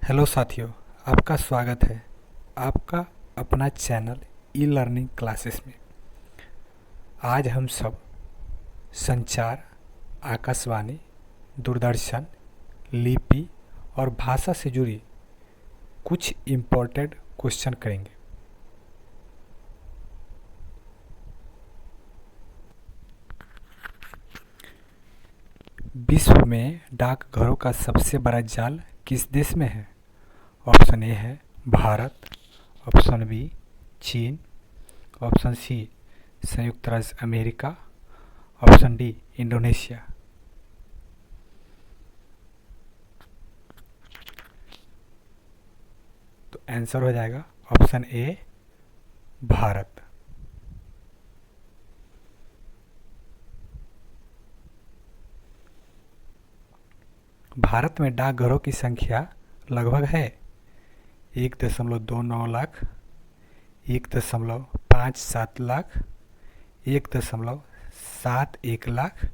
Hello साथियों, आपका स्वागत है आपका अपना चैनल ई लर्निंग क्लासेस में। आज हम सब संचार, आकाशवाणी, दूरदर्शन, लिपि और भाषा से जुड़ी कुछ इम्पोर्टेंट क्वेश्चन करेंगे। विश्व में डाकघरों का सबसे बड़ा जाल किस देश में है? ऑप्शन ए है भारत, ऑप्शन बी चीन, ऑप्शन सी संयुक्त राज्य अमेरिका, ऑप्शन डी इंडोनेशिया। तो आंसर हो जाएगा ऑप्शन ए भारत। भारत में डाकघरों की संख्या लगभग है 1.29 लाख, 1.57 लाख, 1.71 लाख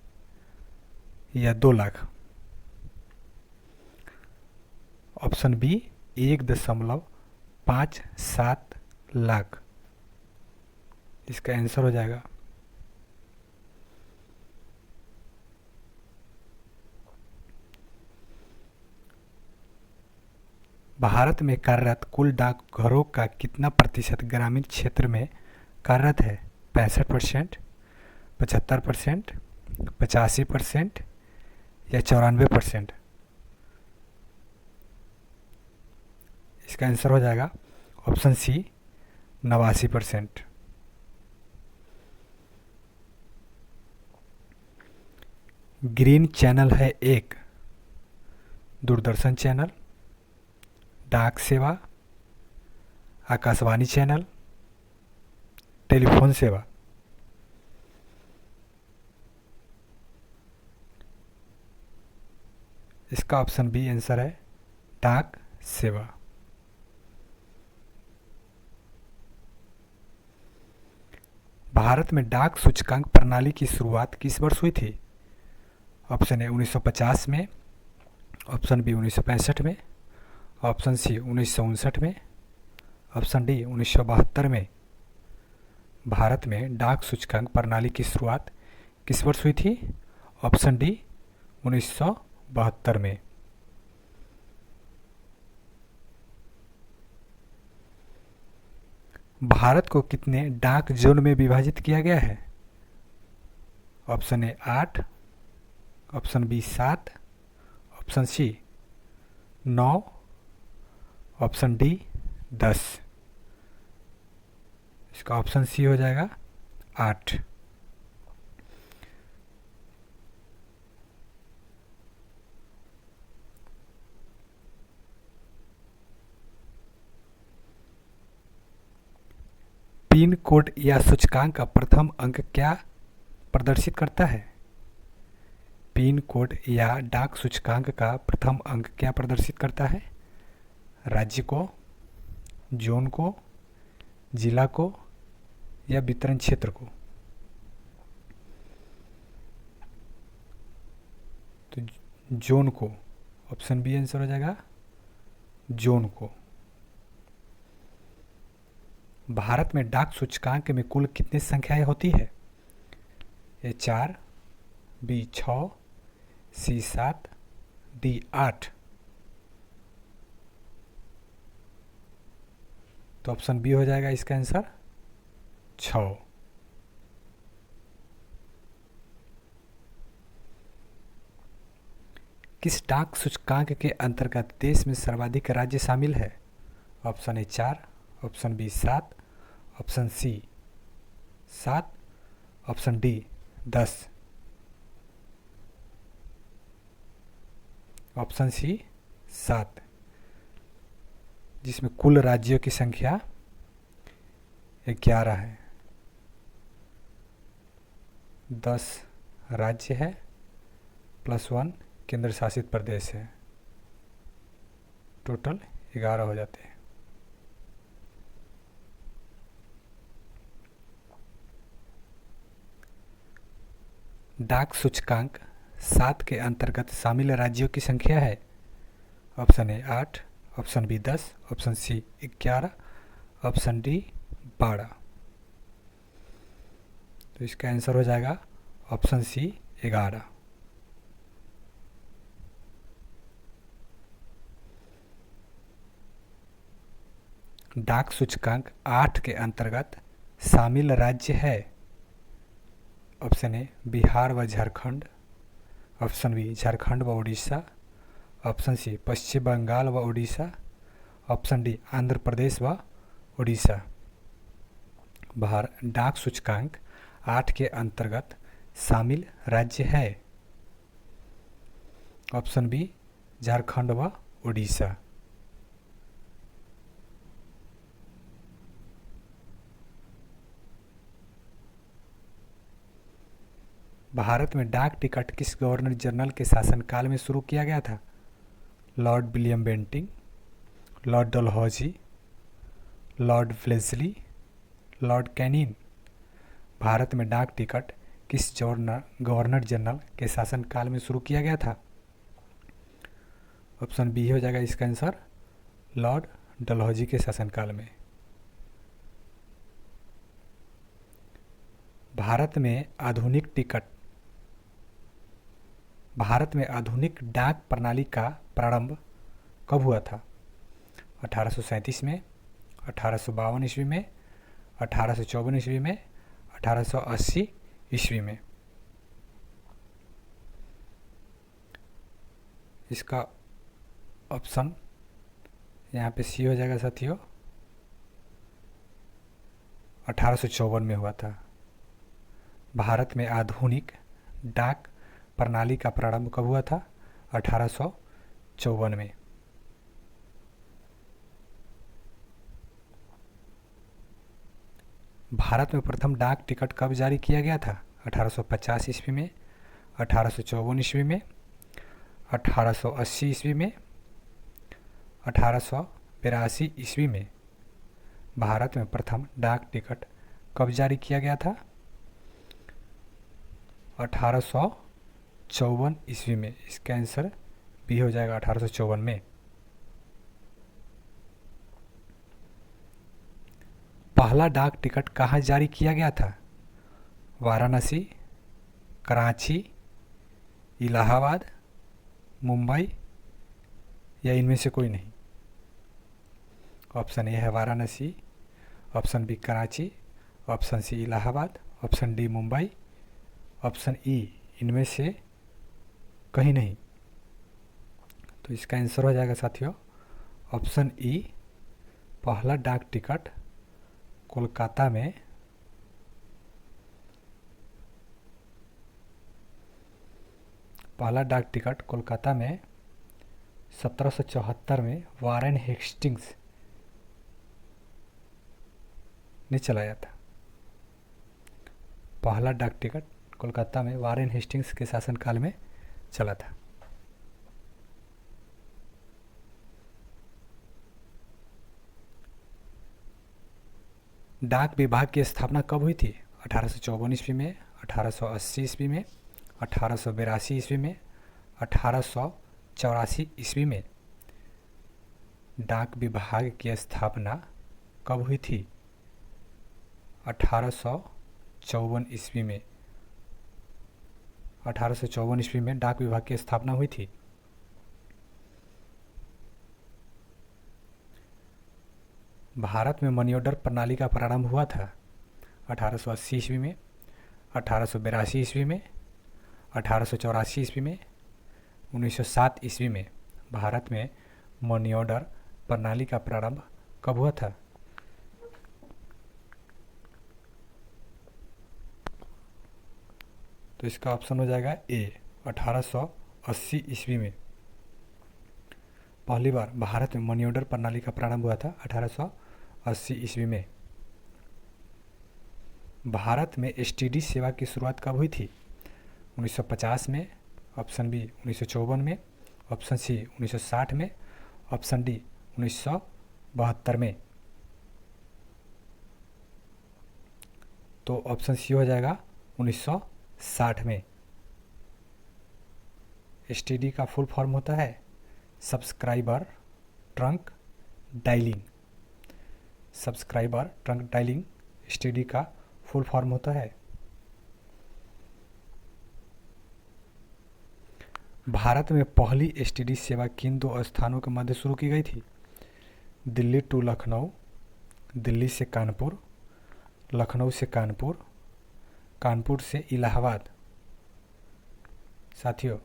या 2 लाख। ऑप्शन बी 1.57 लाख इसका आंसर हो जाएगा। भारत में कार्यरत कुल डाकघरों का कितना प्रतिशत ग्रामीण क्षेत्र में कार्यरत है? 65%, 75%, 85% या 94%। इसका आंसर हो जाएगा ऑप्शन सी 89%। ग्रीन चैनल है एक दूरदर्शन चैनल, डाक सेवा, आकाशवाणी चैनल, टेलीफोन सेवा। इसका ऑप्शन बी आंसर है डाक सेवा। भारत में डाक सूचकांक प्रणाली की शुरुआत किस वर्ष हुई थी? ऑप्शन ए 1950 में, ऑप्शन बी 1965 में, ऑप्शन सी 1959 में, ऑप्शन डी 1972 में। भारत में डाक सूचकांक प्रणाली की शुरुआत किस वर्ष हुई थी? ऑप्शन डी 1972 में। भारत को कितने डाक जोन में विभाजित किया गया है? Option A 8, option B 7, option C 9, option D 10। इसका ऑप्शन सी हो जाएगा 8। पिन कोड या सूचकांक का प्रथम अंक क्या प्रदर्शित करता है? पिन कोड या डाक सूचकांक का प्रथम अंक क्या प्रदर्शित करता है? राज्य को, जोन को, जिला को या वितरण क्षेत्र को? तो जोन को, ऑप्शन बी आंसर हो जाएगा जोन को। भारत में डाक सूचकांक में कुल कितनी संख्याएं होती है? ए 4, बी 6, सी 7, डी 8। तो ऑप्शन बी हो जाएगा इसका आंसर 6। किस डाक सूचकांक के अंतर्गत देश में सर्वाधिक राज्य शामिल है? Option A 4, option B 7, option C 7, option D 10। Option C 7, जिसमें कुल राज्यों की संख्या 11 है। 10 राज्य है प्लस 1 केंद्र शासित प्रदेश है, टोटल 11 हो जाते हैं। डाक सूचकांक 7 के अंतर्गत शामिल राज्यों की संख्या है। Option A 8, option B 10, option C 11, option D 12। तो इसका आंसर हो जाएगा ऑप्शन सी 11। डाक सूचकांक 8 के अंतर्गत शामिल राज्य है। ऑप्शन ए बिहार व झारखंड, ऑप्शन बी झारखंड व उड़ीसा, ऑप्शन सी पश्चिम बंगाल व उड़ीसा, ऑप्शन डी आंध्र प्रदेश व उड़ीसा। डाक सूचकांक 8 के अंतर्गत शामिल राज्य है। ऑप्शन बी झारखंड व उड़ीसा। भारत में डाक टिकट किस गवर्नर जनरल के शासनकाल में शुरू किया गया था? Lord William Bentinck, lord Dalhousie, lord फ्लेजली, लॉर्ड कैनिंग। भारत में डाक टिकट किस गवर्नर जनरल के शासनकाल में शुरू किया गया था? ऑप्शन बी हो जाएगा इसका आंसर, लॉर्ड डलहौजी के शासनकाल में। भारत में आधुनिक डाक प्रणाली का प्रारंभ कब हुआ था? 1837 में, 1852 ईस्वी में, 1854 ईस्वी में, 1880 ईस्वी में। इसका ऑप्शन यहाँ पे सी हो जाएगा साथियों, 1854 में हुआ था। भारत में आधुनिक डाक प्रणाली का प्रारंभ कब हुआ था? 1854 में। भारत में प्रथम डाक टिकट कब जारी किया गया था? 1850 ईस्वी में, 1854 ईस्वी में, 1880 ईस्वी में, 1882 ईस्वी में। भारत में प्रथम डाक टिकट कब जारी किया गया था? 1854 ईस्वी में। इसका आंसर बी हो जाएगा 1854 में। पहला डाक टिकट कहाँ जारी किया गया था? वाराणसी, कराची, इलाहाबाद, मुंबई या इनमें से कोई नहीं? ऑप्शन ए है Varanasi, option B Karachi, option C Allahabad, option D Mumbai, option E इनमें से कहीं नहीं। तो इसका आंसर हो जाएगा साथियों ऑप्शन ई, पहला डाक टिकट कोलकाता में कोलकाता में 1774 में वारेन हेस्टिंग्स ने चलाया था। पहला डाक टिकट कोलकाता में वारेन हेस्टिंग्स के शासनकाल में चला था। डाक विभाग की स्थापना कब हुई थी? 1854 ईस्वी में, 1880 ईस्वी में, 1882 ईस्वी में, 1884 ईस्वी में। डाक विभाग की स्थापना कब हुई थी? 1854 ईस्वी में। 1854 ईस्वी में डाक विभाग की स्थापना हुई थी। भारत में मनी ऑर्डर प्रणाली का प्रारंभ हुआ था 1880 ईस्वी में, 1882 ईस्वी में, 1884 ईस्वी में, 1907 ईस्वी में। भारत में मनी ऑर्डर प्रणाली का प्रारंभ कब हुआ था? तो इसका ऑप्शन हो जाएगा ए, 1880 ईस्वी में। पहली बार भारत में मनी ऑर्डर प्रणाली का प्रारंभ हुआ था 1880 ईस्वी में। भारत में एसटीडी सेवा की शुरुआत कब हुई थी? 1950 में, ऑप्शन बी 1954 में, ऑप्शन सी 1960 में, ऑप्शन डी 1972 में। तो ऑप्शन सी हो जाएगा 1960 में। एसटीडी का फुल फॉर्म होता है subscriber trunk dialling. Subscriber trunk dialling STD का फुल फॉर्म होता है। भारत में पहली एसटीडी सेवा किन दो स्थानों के मध्य शुरू की गई थी? दिल्ली टू लखनऊ, दिल्ली से कानपुर, लखनऊ से कानपुर, कानपुर से इलाहाबाद। साथियों,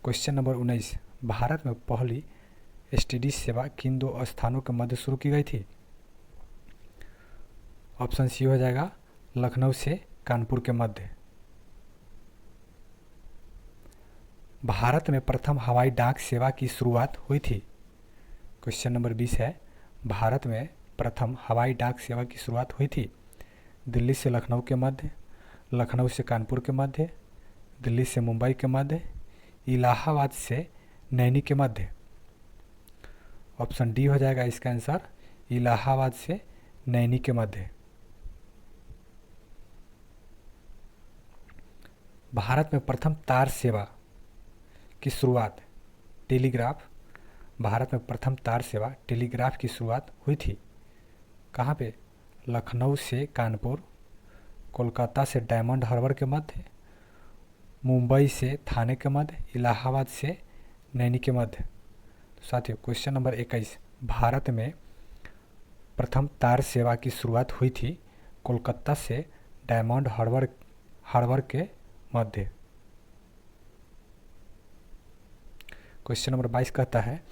क्वेश्चन नंबर 19, भारत में पहली एसटीडी सेवा किन दो स्थानों के मध्य शुरू की गई थी? ऑप्शन सी हो जाएगा लखनऊ से कानपुर के मध्य। भारत में प्रथम हवाई डाक सेवा की शुरुआत हुई थी। क्वेश्चन नंबर 20 है, भारत में प्रथम हवाई डाक सेवा की शुरुआत हुई थी। दिल्ली से लखनऊ के मध्य, लखनऊ से कानपुर के मध्य, दिल्ली से मुंबई के मध्य, इलाहाबाद से नैनी के मध्य। ऑप्शन डी हो जाएगा इसका आंसर, इलाहाबाद से नैनी के मध्य। भारत में प्रथम तार सेवा की शुरुआत टेलीग्राफ, भारत में प्रथम तार सेवा टेलीग्राफ की शुरुआत हुई थी। कहाँ पे? लखनऊ से कानपुर, कोलकाता से डायमंड हार्बर के मध्य, मुंबई से थाने के मध्य, इलाहाबाद से नैनी के मध्य। साथियों, क्वेश्चन नंबर 21, भारत में प्रथम तार सेवा की शुरुआत हुई थी कोलकाता से डायमंड हार्बर के मध्य। क्वेश्चन नंबर 22 कहता है,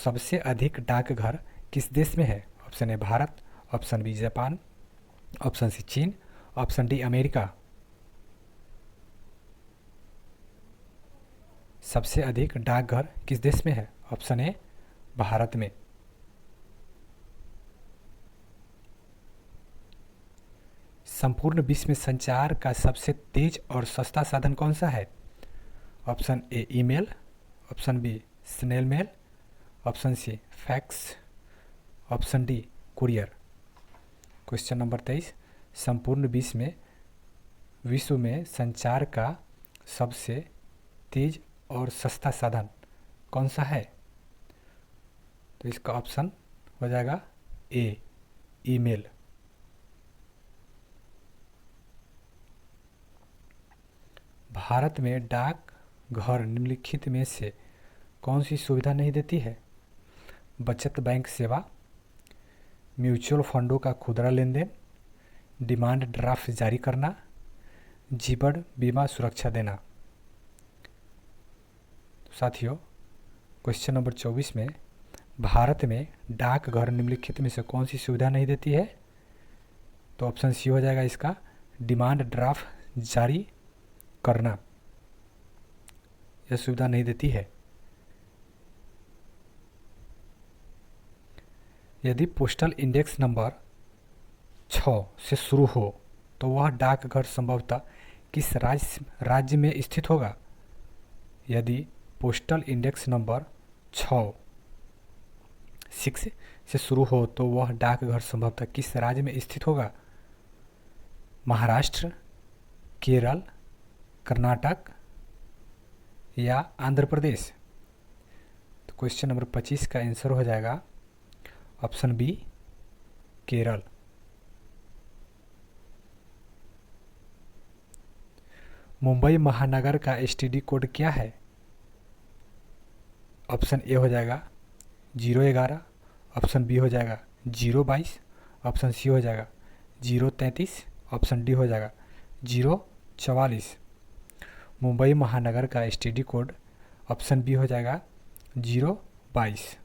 सबसे अधिक डाकघर किस देश में है? Option A Bharat, option B Japan, option C चीन, ऑप्शन डी अमेरिका। सबसे अधिक डाकघर किस देश में है? ऑप्शन ए भारत में। संपूर्ण विश्व में संचार का सबसे तेज और सस्ता साधन कौन सा है? Option A email, option B snail mail, option C fax, option D courier. Question number 23, संपूर्ण विश्व में संचार का सबसे तेज और सस्ता साधन कौन सा है? तो इसका ऑप्शन हो जाएगा ए ईमेल। भारत में डाक घर निम्नलिखित में से कौन सी सुविधा नहीं देती है? बचत बैंक सेवा, म्यूचुअल फंडों का खुदरा लेन देन, डिमांड ड्राफ्ट जारी करना, जीवन बीमा सुरक्षा देना। साथियों, क्वेश्चन नंबर 24 में भारत में डाकघर निम्नलिखित में से कौन सी सुविधा नहीं देती है? तो ऑप्शन सी हो जाएगा इसका, डिमांड ड्राफ्ट जारी करना, यह सुविधा नहीं देती है। यदि पोस्टल इंडेक्स नंबर 6 से शुरू हो तो वह डाकघर संभवतः किस राज्य में स्थित होगा? यदि पोस्टल इंडेक्स नंबर 6 से शुरू हो तो वह डाकघर संभवतः किस राज्य में स्थित होगा? महाराष्ट्र, केरल, कर्नाटक या आंध्र प्रदेश। तो क्वेश्चन नंबर 25 का आंसर हो जाएगा ऑप्शन बी केरल। मुंबई महानगर का एसटीडी कोड क्या है? ऑप्शन ए हो जाएगा 011, ऑप्शन बी हो जाएगा 022, ऑप्शन सी हो जाएगा 033, ऑप्शन डी हो जाएगा 044। मुंबई महानगर का एसटीडी कोड ऑप्शन बी हो जाएगा 022।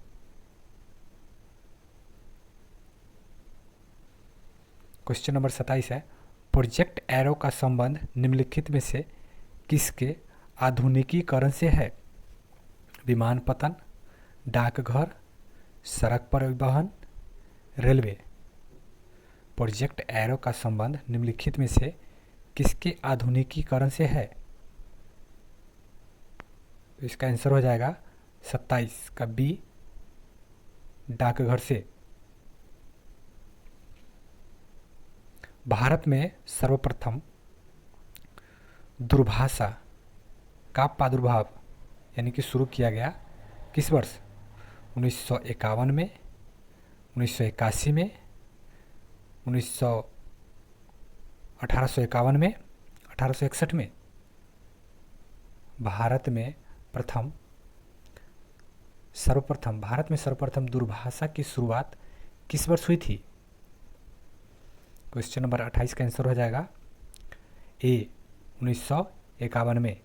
क्वेश्चन नंबर 27 है, प्रोजेक्ट एरो का संबंध निम्नलिखित में से किसके आधुनिकीकरण से है? विमानपत्तन, डाकघर, सड़क परिवहन, रेलवे। प्रोजेक्ट एरो का संबंध निम्नलिखित में से किसके आधुनिकीकरण से है? तो इसका आंसर हो जाएगा 27 का बी, डाकघर से। भारत में सर्वप्रथम दूरभाषा का प्रादुर्भाव यानी कि शुरू किया गया किस वर्ष? 1951 में, 1981 में, 1851 में, 1861 में। भारत में सर्वप्रथम दूरभाषा की शुरुआत किस वर्ष हुई थी? क्वेश्चन नंबर 28 का आंसर हो जाएगा ए 1951 में।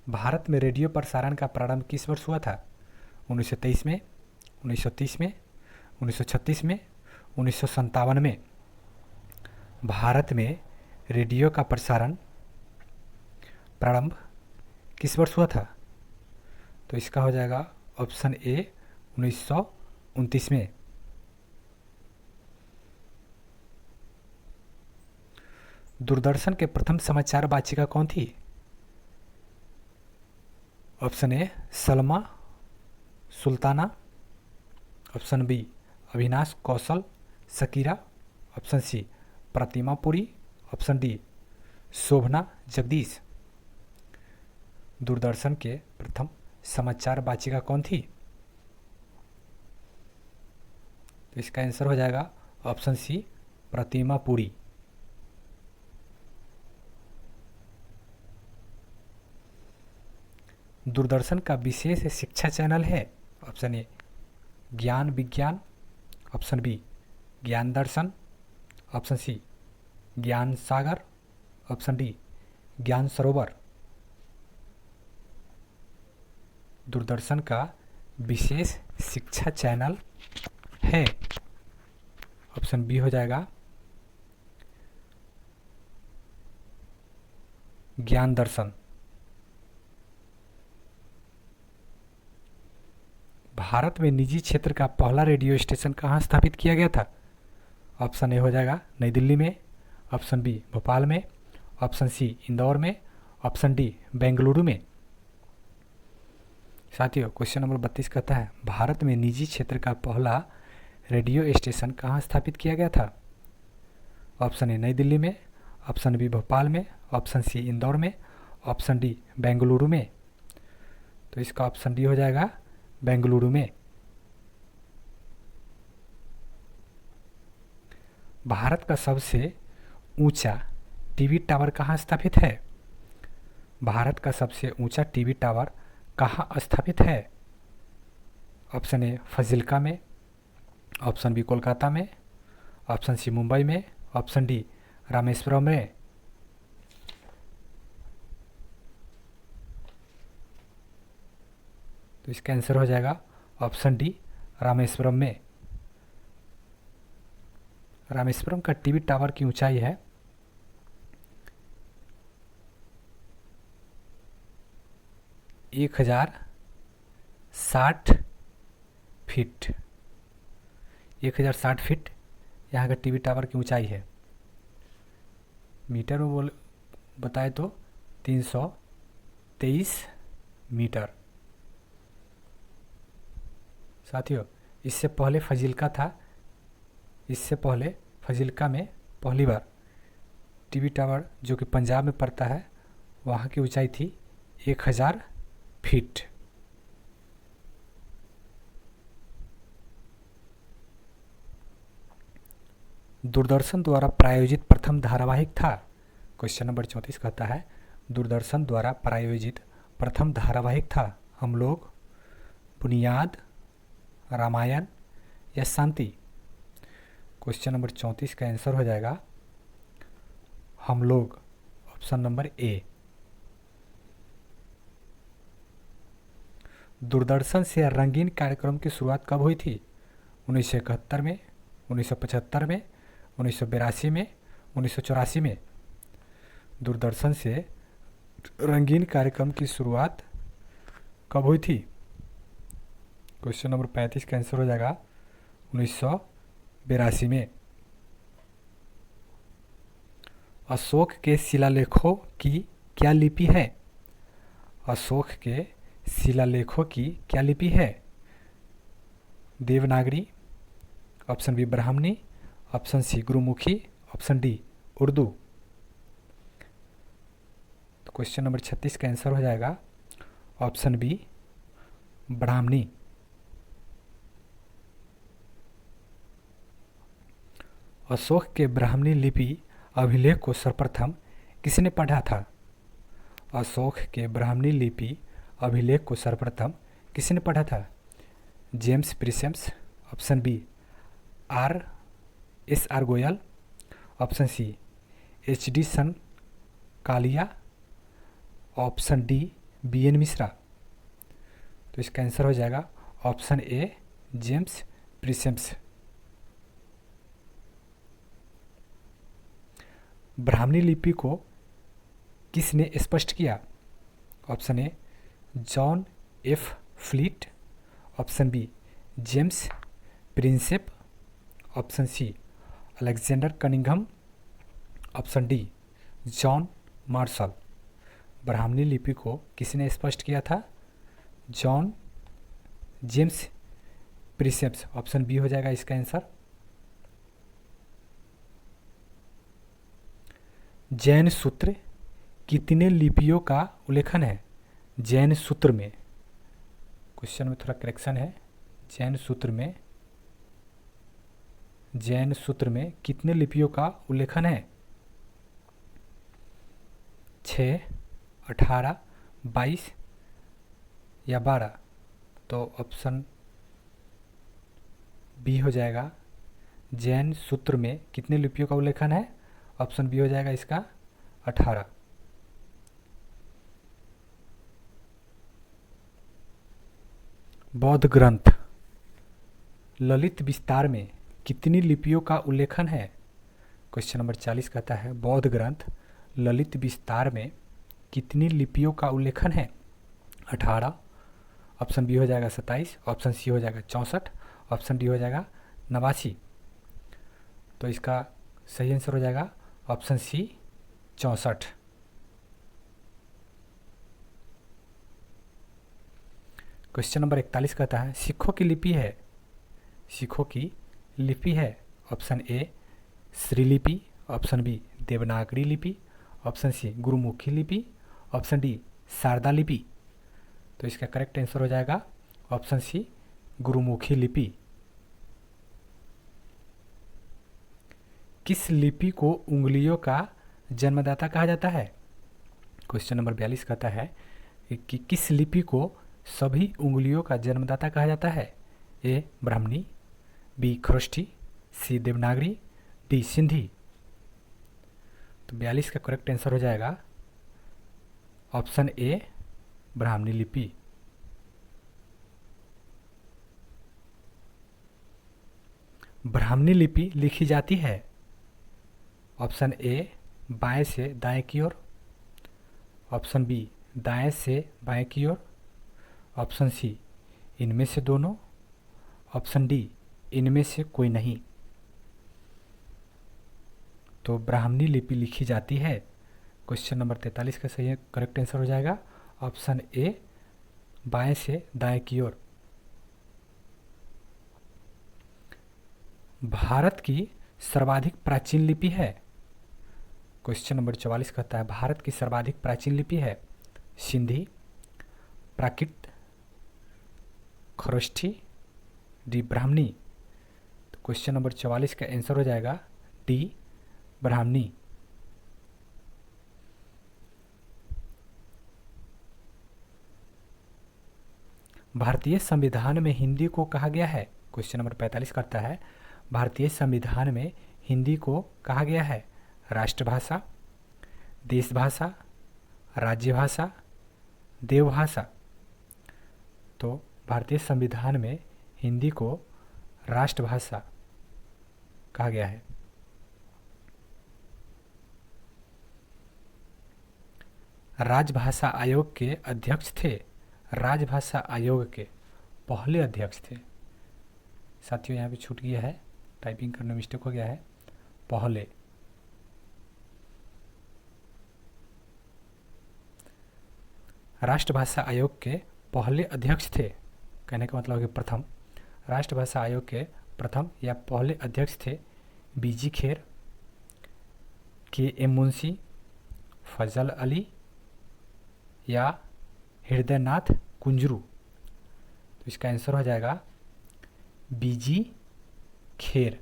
भारत में रेडियो प्रसारण का प्रारंभ किस वर्ष हुआ था? 1923 में, 1930 में, 1936 में, 1957 में। भारत में रेडियो का प्रसारण प्रारंभ किस वर्ष हुआ था? तो इसका हो जाएगा ऑप्शन ए 1929 में। दूरदर्शन के प्रथम समाचार वाचिका कौन थी? Option A Salma Sultana, option B Avinash Kaushal Shakira, option C Pratima Puri, option D Shobhana Jagdish. Doordarshan के प्रथम समाचार वाचिका कौन थी? तो इसका आंसर हो जाएगा ऑप्शन सी प्रतिमा पुरी। दूरदर्शन का विशेष शिक्षा चैनल है? ऑप्शन ए ज्ञान विज्ञान, ऑप्शन बी ज्ञान दर्शन, ऑप्शन सी ज्ञान सागर, ऑप्शन डी ज्ञान सरोवर। दूरदर्शन का विशेष शिक्षा चैनल है, ऑप्शन बी हो जाएगा ज्ञान दर्शन। भारत में निजी क्षेत्र का पहला रेडियो स्टेशन कहाँ स्थापित किया गया था? ऑप्शन ए हो जाएगा नई दिल्ली में, ऑप्शन बी भोपाल में, ऑप्शन सी इंदौर में, ऑप्शन डी बेंगलुरु में। साथियों क्वेश्चन नंबर 32 कहता है भारत में निजी क्षेत्र का पहला रेडियो स्टेशन कहाँ स्थापित किया गया था? ऑप्शन ए नई दिल्ली में, ऑप्शन बी भोपाल में, ऑप्शन सी इंदौर में, ऑप्शन डी बेंगलुरु में। तो इसका ऑप्शन डी हो जाएगा बेंगलुरु में। भारत का सबसे ऊंचा टीवी टावर कहाँ स्थापित है? भारत का सबसे ऊंचा टीवी टावर कहाँ स्थापित है? ऑप्शन ए फजिल्का में, ऑप्शन बी कोलकाता में, ऑप्शन सी मुंबई में, ऑप्शन डी रामेश्वरम में। तो इसका आंसर हो जाएगा ऑप्शन डी रामेश्वरम में। रामेश्वरम का टीवी टावर की ऊंचाई है 1060 फीट। 1060 फीट यहाँ का टीवी टावर की ऊंचाई है। मीटर में बताए तो 323 मीटर। साथियों इससे पहले फजिल्का था, इससे पहले फजिल्का में पहली बार टीवी टावर जो कि पंजाब में पड़ता है वहाँ की ऊंचाई थी 1000 फीट। दूरदर्शन द्वारा प्रायोजित प्रथम धारावाहिक था? क्वेश्चन नंबर 34 कहता है दूरदर्शन द्वारा प्रायोजित प्रथम धारावाहिक था हम लोग, बुनियाद, रामायण या शांति? क्वेश्चन नंबर 34 का आंसर हो जाएगा हम लोग, ऑप्शन नंबर ए। दूरदर्शन से रंगीन कार्यक्रम की शुरुआत कब हुई थी? 1971 में, 1975 में, 1982 में, 1984 में। दूरदर्शन से रंगीन कार्यक्रम की शुरुआत कब हुई थी? क्वेश्चन नंबर 35 का आंसर हो जाएगा 1982 में। अशोक के शिलालेखों की क्या लिपि है? अशोक के शिलालेखों की क्या लिपि है? Devanagari, option B Brahmani, option C Gurmukhi, option D Urdu. तो क्वेश्चन नंबर 36 का आंसर हो जाएगा ऑप्शन बी ब्राह्मणी। अशोक के ब्राह्मणी लिपि अभिलेख को सर्वप्रथम किसने पढ़ा था? अशोक के ब्राह्मणी लिपि अभिलेख को सर्वप्रथम किसने पढ़ा था? James Prinsep, option B R Goyal, option C HD Sankalia, option D BN Mishra. तो इसका आंसर हो जाएगा ऑप्शन ए जेम्स प्रिसेम्स। ब्राह्मणी लिपि को किसने स्पष्ट किया? Option A John F Fleet, option B James Prinsep, option C Alexander Cunningham, option D John Marshall. Brahmani लिपि को किसने स्पष्ट किया था? जेम्स प्रिसेप्स, ऑप्शन बी हो जाएगा इसका आंसर। जैन सूत्र कितने लिपियों का उल्लेखन है? जैन सूत्र में, क्वेश्चन में थोड़ा करेक्शन है, जैन सूत्र में कितने लिपियों का उल्लेखन है? 6, 18, 22 या 12? तो ऑप्शन बी हो जाएगा। जैन सूत्र में कितने लिपियों का उल्लेखन है? ऑप्शन बी हो जाएगा इसका 18। बौद्ध ग्रंथ ललित विस्तार में कितनी लिपियों का उल्लेखन है? क्वेश्चन नंबर 40 कहता है बौद्ध ग्रंथ ललित विस्तार में कितनी लिपियों का उल्लेखन है? 18, ऑप्शन बी हो जाएगा 27, ऑप्शन सी हो जाएगा 64, ऑप्शन डी हो जाएगा 89। तो इसका सही आंसर हो जाएगा ऑप्शन सी 64। क्वेश्चन नंबर 41 कहता है सिखों की लिपि है। ऑप्शन ए श्रीलिपि, ऑप्शन बी देवनागरी लिपि, ऑप्शन सी गुरुमुखी लिपि, ऑप्शन डी शारदा लिपि। तो इसका करेक्ट आंसर हो जाएगा ऑप्शन सी गुरुमुखी लिपि। किस लिपि को उंगलियों का जन्मदाता कहा जाता है? क्वेश्चन नंबर 42 कहता है कि किस लिपि को सभी उंगलियों का जन्मदाता कहा जाता है? ए ब्राह्मणी, बी खरोष्ठी, सी देवनागरी, डी सिंधी। तो 42 का करेक्ट आंसर हो जाएगा ऑप्शन ए ब्राह्मणी लिपि। ब्राह्मणी लिपि लिखी जाती है। ऑप्शन ए बाएं से दाएं की ओर, ऑप्शन बी दाएं से बाएं की ओर, ऑप्शन सी इनमें से दोनों, ऑप्शन डी इनमें से कोई नहीं। तो ब्राह्मणी लिपि लिखी जाती है। क्वेश्चन नंबर 43 का सही करेक्ट आंसर हो जाएगा ऑप्शन ए बाएं से दाएं की ओर। भारत की सर्वाधिक प्राचीन लिपि है। क्वेश्चन नंबर 44 कहता है भारत की सर्वाधिक प्राचीन लिपि है सिंधी, प्राकृत, खरोष्ठी, डी ब्राह्मणी। तो क्वेश्चन नंबर 44 का आंसर हो जाएगा डी ब्राह्मणी। भारतीय संविधान में हिंदी को कहा गया है। क्वेश्चन नंबर 45 करता है भारतीय संविधान में हिंदी को कहा गया है राष्ट्रभाषा, देशभाषा, राज्यभाषा, देवभाषा। तो भारतीय संविधान में हिंदी को राष्ट्रभाषा कहा गया है। राजभाषा आयोग के अध्यक्ष थे। राजभाषा आयोग के पहले अध्यक्ष थे। साथियों यहाँ पे छूट गया है, टाइपिंग करने में मिस्टेक हो गया है। पहले राष्ट्रभाषा आयोग के पहले अध्यक्ष थे, कहने का मतलब है प्रथम। राष्ट्रभाषा आयोग के प्रथम या पहले अध्यक्ष थे बीजी खेर, KM मुंशी, फजल अली या हृदयनाथ कुंजरू। तो इसका आंसर हो जाएगा बीजी खेर।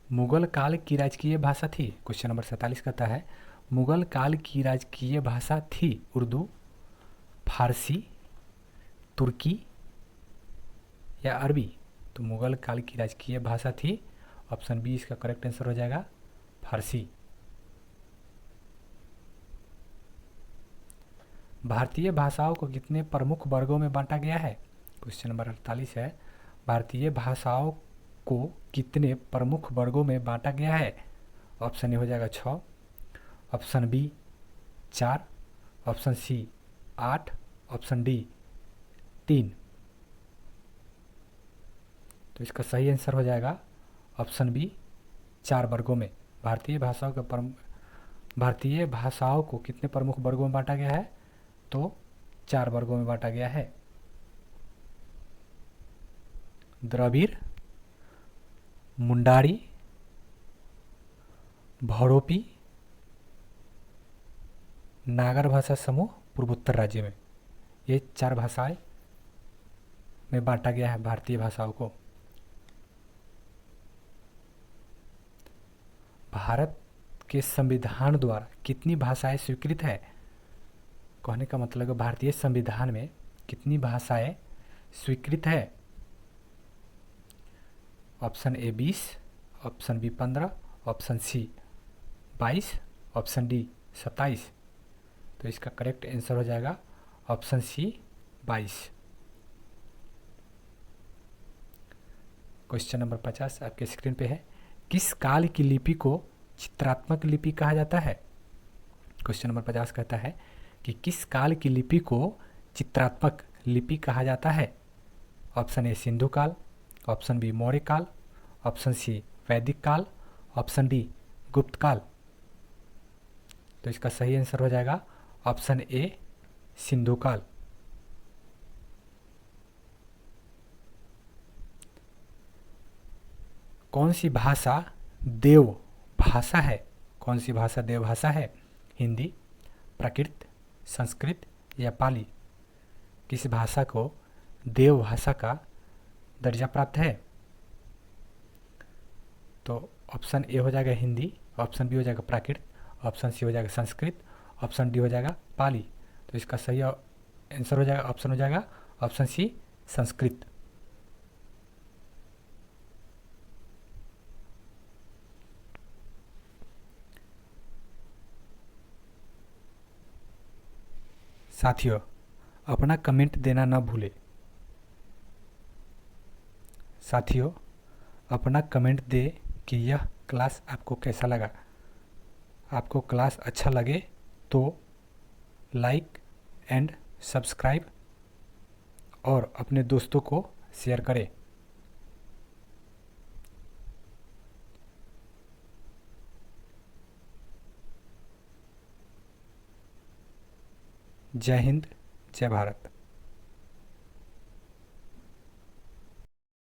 मुगल काल की राजकीय भाषा थी। क्वेश्चन नंबर 47 कहता है मुगल काल की राजकीय भाषा थी उर्दू, फारसी, तुर्की या अरबी। तो मुगल काल की राजकीय भाषा थी, ऑप्शन बी इसका करेक्ट आंसर हो जाएगा, फारसी। भारतीय भाषाओं को कितने प्रमुख वर्गों में बांटा गया है। क्वेश्चन नंबर 48 है भारतीय भाषाओं को कितने प्रमुख वर्गों में बांटा गया है। ऑप्शन ए हो जाएगा 6, option B 4, option C 8, option D 3। तो इसका सही आंसर हो जाएगा ऑप्शन बी 4 वर्गों में। भारतीय भाषाओं को कितने प्रमुख वर्गों में बांटा गया है, तो 4 वर्गों में बांटा गया है। द्रविड़, मुंडारी, भौरोपी, नागर भाषा समूह पूर्वोत्तर राज्य में, ये 4 भाषाएं में बांटा गया है भारतीय भाषाओं को। भारत के संविधान द्वारा कितनी भाषाएं स्वीकृत है। कहने का मतलब है भारतीय संविधान में कितनी भाषाएं स्वीकृत है। Option A 20, option B 15, option C 22, option D 27। तो इसका करेक्ट आंसर हो जाएगा ऑप्शन सी 22। क्वेश्चन नंबर 50 आपके स्क्रीन पे है किस काल की लिपि को चित्रात्मक लिपि कहा जाता है। क्वेश्चन नंबर 50 कहता है कि किस काल की लिपि को चित्रात्मक लिपि कहा जाता है। ऑप्शन ए सिंधु काल, ऑप्शन बी मौर्य काल, ऑप्शन सी वैदिक काल, ऑप्शन डी गुप्त काल। तो इसका सही आंसर हो जाएगा ऑप्शन ए सिंधु काल। कौन सी भाषा देव भाषा है। कौन सी भाषा देव भाषा है। हिंदी, प्राकृत, संस्कृत या पाली। किस भाषा को देव भाषा का दर्जा प्राप्त है। तो ऑप्शन ए हो जाएगा हिंदी, ऑप्शन बी हो जाएगा प्राकृत, ऑप्शन सी हो जाएगा संस्कृत, ऑप्शन डी हो जाएगा पाली। तो इसका सही आंसर हो जाएगा ऑप्शन हो जाएगा ऑप्शन सी संस्कृत। साथियों अपना कमेंट देना ना भूले। साथियों अपना कमेंट दे कि यह क्लास आपको कैसा लगा। आपको क्लास अच्छा लगे तो लाइक एंड सब्सक्राइब और अपने दोस्तों को शेयर करें। जय हिंद, जय भारत।